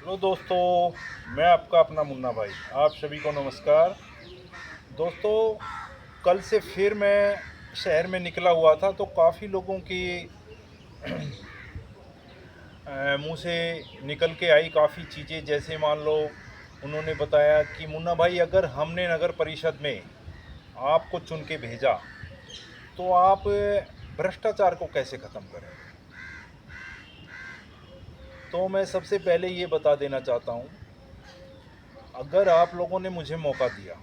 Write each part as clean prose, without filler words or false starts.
Hello दोस्तों, मैं आपका अपना मुन्ना भाई। आप सभी को नमस्कार। दोस्तों, कल से फिर मैं शहर में निकला हुआ था तो काफ़ी लोगों की मुंह से निकल के आई काफ़ी चीज़ें। जैसे मान लो, उन्होंने बताया कि मुन्ना भाई, अगर हमने नगर परिषद में आपको चुन के भेजा तो आप भ्रष्टाचार को कैसे ख़त्म करें। तो मैं सबसे पहले ये बता देना चाहता हूँ, अगर आप लोगों ने मुझे मौका दिया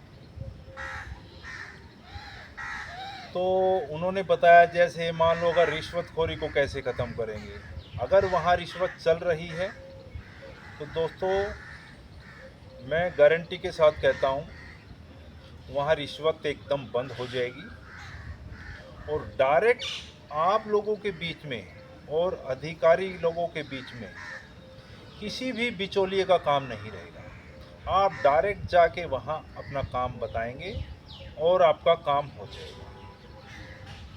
तो उन्होंने बताया, जैसे मान लो अगर रिश्वतखोरी को कैसे ख़त्म करेंगे। अगर वहाँ रिश्वत चल रही है तो दोस्तों, मैं गारंटी के साथ कहता हूँ वहाँ रिश्वत एकदम बंद हो जाएगी और डायरेक्ट आप लोगों के बीच में और अधिकारी लोगों के बीच में किसी भी बिचौलिए का काम नहीं रहेगा। आप डायरेक्ट जाके वहाँ अपना काम बताएंगे और आपका काम हो जाएगा।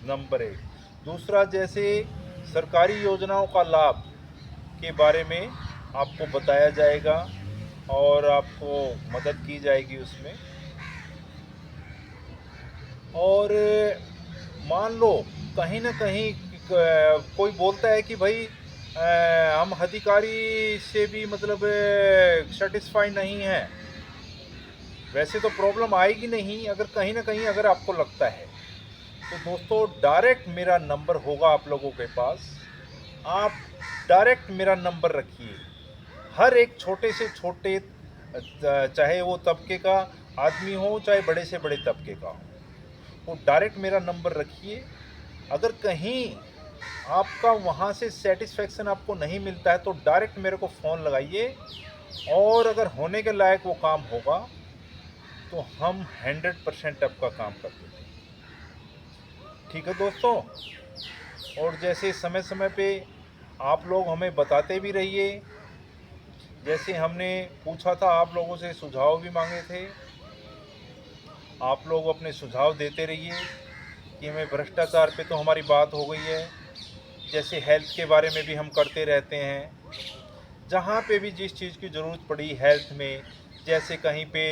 नंबर एक। दूसरा, जैसे सरकारी योजनाओं का लाभ के बारे में आपको बताया जाएगा और आपको मदद की जाएगी उसमें। और मान लो कहीं ना कहीं कोई बोलता है कि भाई हम अधिकारी से भी मतलब सेटिस्फाई नहीं है। वैसे तो प्रॉब्लम आएगी नहीं, अगर कहीं ना कहीं अगर आपको लगता है तो दोस्तों, डायरेक्ट मेरा नंबर होगा आप लोगों के पास। आप डायरेक्ट मेरा नंबर रखिए। हर एक छोटे से छोटे, चाहे वो तबके का आदमी हो चाहे बड़े से बड़े तबके का हो, वो डायरेक्ट मेरा नंबर रखिए। अगर कहीं आपका वहाँ से सेटिस्फेक्शन आपको नहीं मिलता है तो डायरेक्ट मेरे को फ़ोन लगाइए, और अगर होने के लायक वो काम होगा तो हम 100% आपका काम कर देंगे। ठीक है दोस्तों। और जैसे समय समय पे आप लोग हमें बताते भी रहिए। जैसे हमने पूछा था, आप लोगों से सुझाव भी मांगे थे, आप लोग अपने सुझाव देते रहिए कि हमें भ्रष्टाचार पे तो हमारी बात हो गई है। जैसे हेल्थ के बारे में भी हम करते रहते हैं, जहाँ पे भी जिस चीज़ की ज़रूरत पड़ी हेल्थ में, जैसे कहीं पे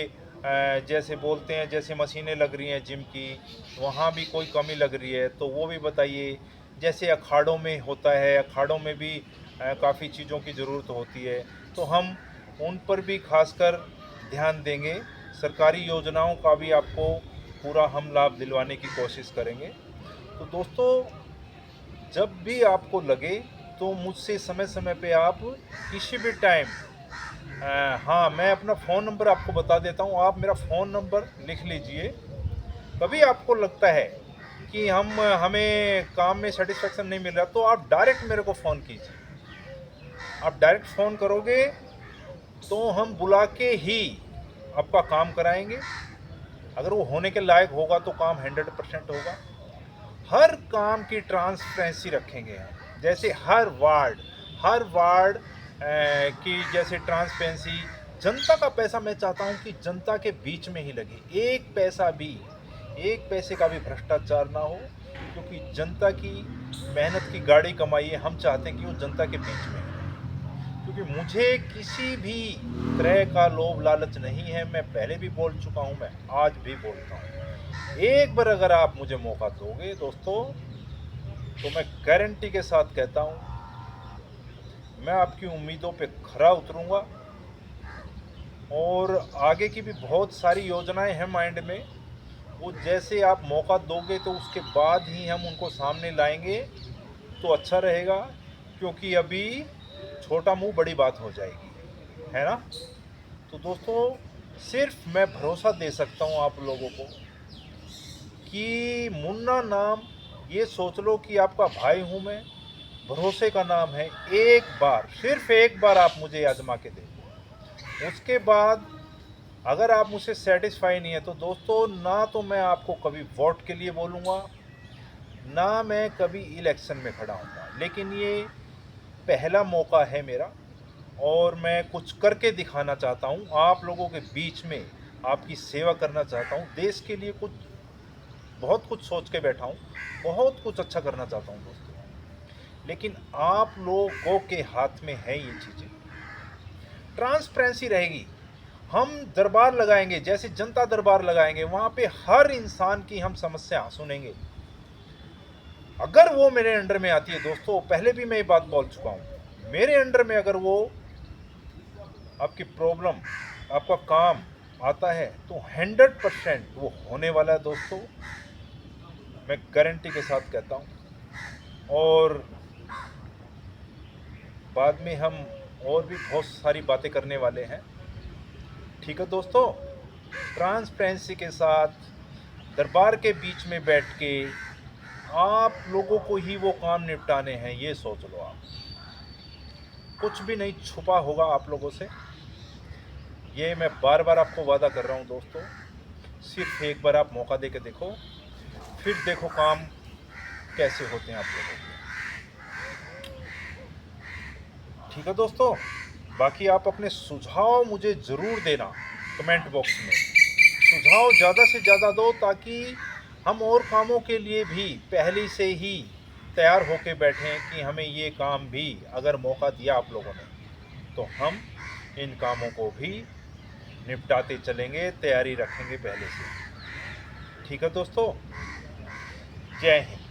जैसे बोलते हैं जैसे मशीनें लग रही हैं जिम की, वहाँ भी कोई कमी लग रही है तो वो भी बताइए। जैसे अखाड़ों में होता है, अखाड़ों में भी काफ़ी चीज़ों की ज़रूरत होती है, तो हम उन पर भी खासकर ध्यान देंगे। सरकारी योजनाओं का भी आपको पूरा हम लाभ दिलवाने की कोशिश करेंगे। तो दोस्तों, जब भी आपको लगे तो मुझसे समय समय पे आप किसी भी टाइम, हाँ, मैं अपना फ़ोन नंबर आपको बता देता हूँ, आप मेरा फ़ोन नंबर लिख लीजिए। कभी आपको लगता है कि हमें काम में सेटिस्फेक्शन नहीं मिल रहा तो आप डायरेक्ट मेरे को फ़ोन कीजिए। आप डायरेक्ट फ़ोन करोगे तो हम बुला के ही आपका काम कराएंगे। अगर वो होने के लायक होगा तो काम 100% होगा। हर काम की ट्रांसपेरेंसी रखेंगे हम। जैसे हर वार्ड की जैसे ट्रांसपेरेंसी। जनता का पैसा मैं चाहता हूँ कि जनता के बीच में ही लगे, एक पैसे का भी भ्रष्टाचार ना हो, क्योंकि जनता की मेहनत की गाड़ी कमाई है, हम चाहते हैं कि वो जनता के बीच में है। क्योंकि मुझे किसी भी तरह का लोभ लालच नहीं है। मैं पहले भी बोल चुका हूँ, मैं आज भी बोलता हूँ। एक बार अगर आप मुझे मौका दोगे दोस्तों, तो मैं गारंटी के साथ कहता हूँ, मैं आपकी उम्मीदों पे खरा उतरूंगा। और आगे की भी बहुत सारी योजनाएं हैं माइंड में, वो जैसे आप मौका दोगे तो उसके बाद ही हम उनको सामने लाएंगे तो अच्छा रहेगा। क्योंकि अभी छोटा मुंह बड़ी बात हो जाएगी, है ना। तो दोस्तों, सिर्फ मैं भरोसा दे सकता हूँ आप लोगों को कि मुन्ना नाम, ये सोच लो कि आपका भाई हूँ मैं, भरोसे का नाम है। एक बार, सिर्फ एक बार आप मुझे आजमा के देखो। उसके बाद अगर आप मुझसे सेटिस्फाई नहीं है तो दोस्तों, ना तो मैं आपको कभी वोट के लिए बोलूँगा, ना मैं कभी इलेक्शन में खड़ा हूँगा। लेकिन ये पहला मौका है मेरा, और मैं कुछ करके दिखाना चाहता हूँ आप लोगों के बीच में, आपकी सेवा करना चाहता हूँ। देश के लिए कुछ, बहुत कुछ सोच के बैठा हूँ, बहुत कुछ अच्छा करना चाहता हूँ दोस्तों। लेकिन आप लोगों के हाथ में है ये चीज़ें। ट्रांसपेरेंसी रहेगी। हम दरबार लगाएंगे, जैसे जनता दरबार लगाएंगे, वहाँ पे हर इंसान की हम समस्या सुनेंगे। अगर वो मेरे अंडर में आती है दोस्तों, पहले भी मैं ये बात बोल चुका हूँ, मेरे अंडर में अगर वो आपकी प्रॉब्लम, आपका काम आता है तो 100% वो होने वाला है दोस्तों, मैं गारंटी के साथ कहता हूँ। और बाद में हम और भी बहुत सारी बातें करने वाले हैं, ठीक है दोस्तों। ट्रांसपेरेंसी के साथ दरबार के बीच में बैठ के आप लोगों को ही वो काम निपटाने हैं, ये सोच लो आप। कुछ भी नहीं छुपा होगा आप लोगों से, ये मैं बार बार आपको वादा कर रहा हूँ दोस्तों। सिर्फ एक बार आप मौका दे के देखो, फिर देखो काम कैसे होते हैं आप लोगों के। ठीक है दोस्तों, बाकी आप अपने सुझाव मुझे ज़रूर देना कमेंट बॉक्स में। सुझाव ज़्यादा से ज़्यादा दो, ताकि हम और कामों के लिए भी पहले से ही तैयार होके बैठें कि हमें ये काम भी अगर मौका दिया आप लोगों ने तो हम इन कामों को भी निपटाते चलेंगे, तैयारी रखेंगे पहले से। ठीक है दोस्तों, जय हिंद।